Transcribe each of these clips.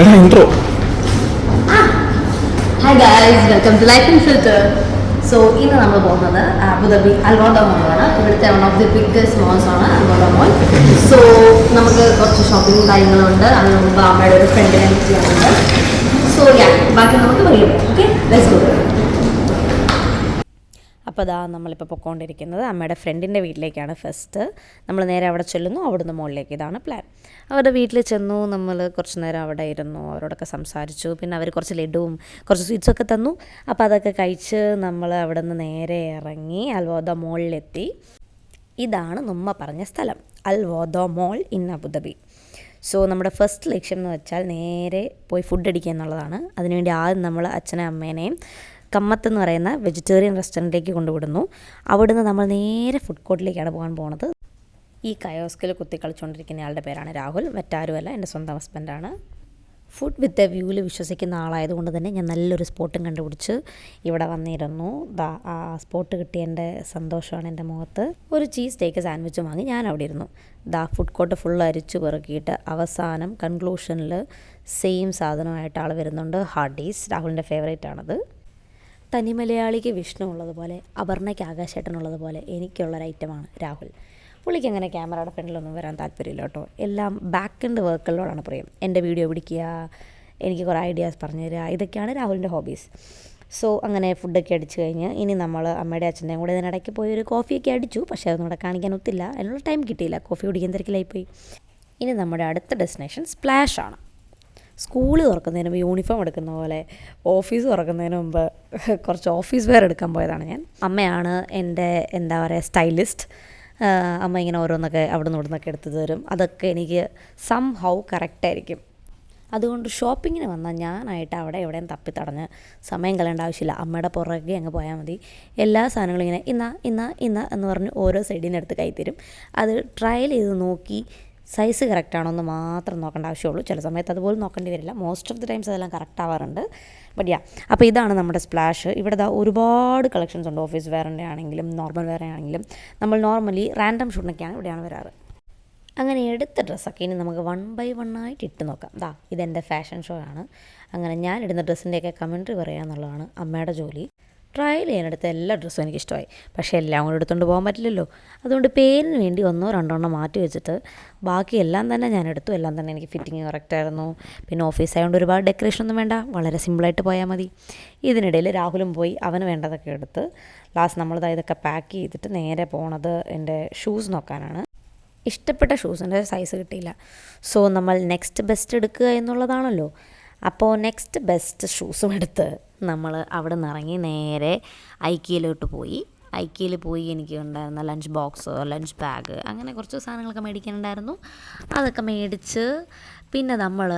Intro. Hi guys, welcome to life in filter. So ഇന്ന് നമ്മൾ പോകുന്നത് അബുദാബി അൽവാദ മോളാണ്. ഇവിടുത്തെ one of the biggest malls ആണ് അൽവാദ മോൾ. സോ നമുക്ക് കുറച്ച് ഷോപ്പിംഗ് കാര്യങ്ങളുണ്ട്. അതിന് മുമ്പ് അമ്മയുടെ ഒരു ഫ്രണ്ടിനെ മീറ്റ് ചെയ്യാനുണ്ട്. സോ ബാക്കി നമുക്ക് വൈകിട്ട്. Okay, let's go. അപ്പോൾ അതാ നമ്മളിപ്പോൾ പൊയ്ക്കൊണ്ടിരിക്കുന്നത് അമ്മയുടെ ഫ്രണ്ടിൻ്റെ വീട്ടിലേക്കാണ്. ഫസ്റ്റ് നമ്മൾ നേരെ അവിടെ ചെല്ലുന്നു, അവിടുന്ന് മുകളിലേക്ക്. ഇതാണ് പ്ലാൻ. അവരുടെ വീട്ടിൽ ചെന്നു, നമ്മൾ കുറച്ച് നേരം അവിടെ ഇരുന്നു, അവരോടൊക്കെ സംസാരിച്ചു. പിന്നെ അവർ കുറച്ച് ലഡുവും കുറച്ച് സ്വീറ്റ്സൊക്കെ തന്നു. അപ്പോൾ അതൊക്കെ കഴിച്ച് നമ്മൾ അവിടെ നിന്ന് നേരെ ഇറങ്ങി അൽവാദ മോളിലെത്തി. ഇതാണ് നമ്മ പറഞ്ഞ സ്ഥലം, അൽവാദ മോൾ ഇൻ അബുദാബി. സോ നമ്മുടെ ഫസ്റ്റ് ലക്ഷ്യം എന്ന് വെച്ചാൽ നേരെ പോയി ഫുഡ് അടിക്കുക എന്നുള്ളതാണ്. അതിനുവേണ്ടി ആദ്യം നമ്മൾ അച്ഛനെയും അമ്മേനെയും കമ്മത്ത് എന്ന് പറയുന്ന വെജിറ്റേറിയൻ റെസ്റ്റോറൻറ്റിലേക്ക് കൊണ്ടുവിടുന്നു. അവിടുന്ന് നമ്മൾ നേരെ ഫുഡ് കോർട്ടിലേക്കാണ് പോകാൻ പോകുന്നത്. ഈ കയോസ്കിൽ കുത്തി കളിച്ചുകൊണ്ടിരിക്കുന്ന ആളുടെ പേരാണ് രാഹുൽ. മറ്റാരുമല്ല, എൻ്റെ സ്വന്തം ഹസ്ബൻഡാണ്. ഫുഡ് വിത്ത് എ വ്യൂവിൽ വിശ്വസിക്കുന്ന ആളായതുകൊണ്ട് തന്നെ ഞാൻ നല്ലൊരു സ്പോട്ടും കണ്ടുപിടിച്ച് ഇവിടെ വന്നിരുന്നു. ആ സ്പോട്ട് കിട്ടിയ എൻ്റെ സന്തോഷമാണ് എൻ്റെ മുഖത്ത്. ഒരു ചീസ് സ്റ്റേക്ക് സാൻഡ്വിച്ച് വാങ്ങി ഞാൻ അവിടെ ഇരുന്നു. ഫുഡ് കോർട്ട് ഫുൾ അരിച്ചു പെറുക്കിയിട്ട് അവസാനം കൺക്ലൂഷനിൽ സെയിം സാധനമായിട്ട് ആൾ വരുന്നുണ്ട്. ഹാർഡീസ്, രാഹുലിൻ്റെ ഫേവറേറ്റ് ആണത്. തനി മലയാളിക്ക് വിഷ്ണു ഉള്ളതുപോലെ അപർണയ്ക്ക് ആകാശേട്ടനുള്ളതുപോലെ എനിക്കുള്ളൊരു ഐറ്റമാണ് രാഹുൽ. പുള്ളിക്ക് അങ്ങനെ ക്യാമറയുടെ ഫ്രണ്ടിലൊന്നും വരാൻ താല്പര്യമില്ല കേട്ടോ. എല്ലാം ബാക്ക് എൻഡ് വർക്കുകളോടാണ് പറയും. എൻ്റെ വീഡിയോ പിടിക്കുക, എനിക്ക് കുറേ ഐഡിയാസ് പറഞ്ഞു തരിക, ഇതൊക്കെയാണ് രാഹുലിൻ്റെ ഹോബീസ്. സോ അങ്ങനെ ഫുഡൊക്കെ അടിച്ച് കഴിഞ്ഞ് ഇനി നമ്മൾ അമ്മയുടെ അച്ഛൻ്റെയും കൂടെ ഇതിനിടയ്ക്ക് പോയി ഒരു കോഫിയൊക്കെ അടിച്ചു. പക്ഷേ അതൊന്നും ഇവിടെ കാണിക്കാൻ ഒത്തില്ല, അതിനുള്ള ടൈം കിട്ടിയില്ല. കോഫി കുടിക്കാൻ തിരക്കിലായിപ്പോയി. ഇനി നമ്മുടെ അടുത്ത ഡെസ്റ്റിനേഷൻ സ്പ്ലാഷ് ആണ്. സ്കൂൾ തുറക്കുന്നതിന് മുമ്പ് യൂണിഫോം എടുക്കുന്ന പോലെ ഓഫീസ് തുറക്കുന്നതിന് മുമ്പ് കുറച്ച് ഓഫീസ് വെയർ എടുക്കാൻ പോയതാണ് ഞാൻ. അമ്മയാണ് എൻ്റെ എന്താ പറയുക സ്റ്റൈലിസ്റ്റ്. അമ്മ ഇങ്ങനെ ഓരോന്നൊക്കെ അവിടെ നിന്ന് ഇവിടുന്നൊക്കെ എടുത്തു തരും. അതൊക്കെ എനിക്ക് സം ഹൗ കറക്റ്റായിരിക്കും. അതുകൊണ്ട് ഷോപ്പിങ്ങിന് വന്നാൽ ഞാനായിട്ട് അവിടെ എവിടെയും തപ്പിത്തടഞ്ഞ് സമയം കളയേണ്ട ആവശ്യമില്ല. അമ്മയുടെ പുറകെ അങ്ങ് പോയാൽ മതി. എല്ലാ സാധനങ്ങളും ഇങ്ങനെ ഇന്ന എന്ന് പറഞ്ഞ് ഓരോ സൈഡിൽ നിന്ന് എടുത്ത് കൈ തരും. അത് ട്രയൽ ചെയ്ത് നോക്കി സൈസ് കറക്റ്റാണോ എന്ന് മാത്രം നോക്കേണ്ട ആവശ്യമുള്ളൂ. ചില സമയത്ത് അതുപോലും നോക്കേണ്ടി വരില്ല. മോസ്റ്റ് ഓഫ് ദി ടൈംസ് അതെല്ലാം കറക്റ്റ് ആവാറുണ്ട്. ബട്ട് അപ്പോൾ ഇതാണ് നമ്മുടെ സ്പ്ലാഷ്. ഇവിടെ ഒരുപാട് കളക്ഷൻസ് ഉണ്ട്. ഓഫീസ് വെയറിൻ്റെ ആണെങ്കിലും നോർമൽ വെയർ ആണെങ്കിലും. നമ്മൾ നോർമലി റാൻഡം ഷൂട്ടിനൊക്കെയാണ് ഇവിടെയാണ് വരാറ്. അങ്ങനെ എടുത്ത ഡ്രസ്സൊക്കെ ഇനി നമുക്ക് 1 by 1 ആയിട്ട് ഇട്ട് നോക്കാം. ഇതെൻ്റെ ഫാഷൻ ഷോ ആണ്. അങ്ങനെ ഞാൻ ഇടുന്ന ഡ്രസ്സിൻ്റെയൊക്കെ കമൻട്രി പറയുക എന്നുള്ളതാണ് അമ്മയുടെ ജോലി. ട്രയൽ ചെയ്യാനെടുത്ത എല്ലാ ഡ്രസ്സും എനിക്കിഷ്ടമായി. പക്ഷേ എല്ലാം കൂടെ എടുത്തുകൊണ്ട് പോകാൻ പറ്റില്ലല്ലോ. അതുകൊണ്ട് പേരിന് വേണ്ടി 1-2 മാറ്റി വെച്ചിട്ട് ബാക്കി എല്ലാം തന്നെ ഞാൻ എടുത്തു. എല്ലാം തന്നെ എനിക്ക് ഫിറ്റിങ് കറക്റ്റായിരുന്നു. പിന്നെ ഓഫീസ് ആയതുകൊണ്ട് ഒരുപാട് ഡെക്കറേഷനൊന്നും വേണ്ട, വളരെ സിമ്പിളായിട്ട് പോയാൽ മതി. ഇതിനിടയിൽ രാഹുലും പോയി അവന് വേണ്ടതൊക്കെ എടുത്ത് ലാസ്റ്റ് നമ്മളിത് ഇതൊക്കെ പാക്ക് ചെയ്തിട്ട് നേരെ പോണത് എൻ്റെ ഷൂസ് നോക്കാനാണ്. ഇഷ്ടപ്പെട്ട ഷൂസിൻ്റെ സൈസ് കിട്ടിയില്ല. സോ നമ്മൾ നെക്സ്റ്റ് ബെസ്റ്റ് എടുക്കുക എന്നുള്ളതാണല്ലോ. അപ്പോൾ നെക്സ്റ്റ് ബെസ്റ്റ് ഷൂസും എടുത്ത് നമ്മൾ അവിടെ നിന്ന് ഇറങ്ങി നേരെ ഐക്കിയയിലോട്ട് പോയി. ഐക്കിയയിൽ പോയി എനിക്ക് ഉണ്ടായിരുന്ന ലഞ്ച് ബോക്സ്, ലഞ്ച് ബാഗ്, അങ്ങനെ കുറച്ച് സാധനങ്ങളൊക്കെ മേടിക്കാനുണ്ടായിരുന്നു. അതൊക്കെ മേടിച്ച് പിന്നെ നമ്മൾ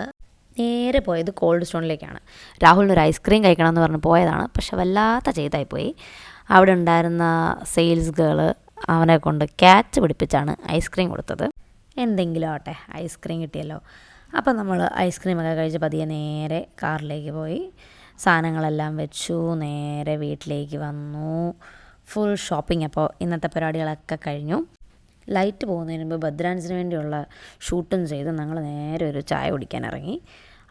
നേരെ പോയത് കോൾഡ് സ്റ്റോണിലേക്കാണ്. രാഹുലിനൊരു ഐസ്ക്രീം കഴിക്കണമെന്ന് പറഞ്ഞ് പോയതാണ്. പക്ഷെ വല്ലാത്ത ചെയ്തായിപ്പോയി. അവിടെ ഉണ്ടായിരുന്ന സെയിൽസ് ഗേള് അവനെ കൊണ്ട് ക്യാച്ച് പിടിപ്പിച്ചാണ് ഐസ്ക്രീം കൊടുത്തത്. എന്തെങ്കിലും ആവട്ടെ, ഐസ്ക്രീം കിട്ടിയല്ലോ. അപ്പോൾ നമ്മൾ ഐസ്ക്രീമൊക്കെ കഴിച്ച് പതിയെ നേരെ കാറിലേക്ക് പോയി സാധനങ്ങളെല്ലാം വെച്ചു. നേരെ വീട്ടിലേക്ക് വന്നു. Full shopping. അപ്പോൾ ഇന്നത്തെ പരിപാടികളൊക്കെ കഴിഞ്ഞു. ലൈറ്റ് പോകുന്നതിന് മുമ്പ് ബദ്രാൻസിന് വേണ്ടിയുള്ള ഷൂട്ടും ചെയ്ത് ഞങ്ങൾ നേരെ ഒരു ചായ കുടിക്കാൻ ഇറങ്ങി.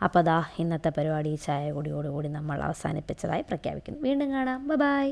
അപ്പോൾ ഇന്നത്തെ പരിപാടി ചായ കുടിയോടുകൂടി നമ്മൾ അവസാനിപ്പിച്ചതായി പ്രഖ്യാപിക്കുന്നു. വീണ്ടും കാണാം. ബൈ.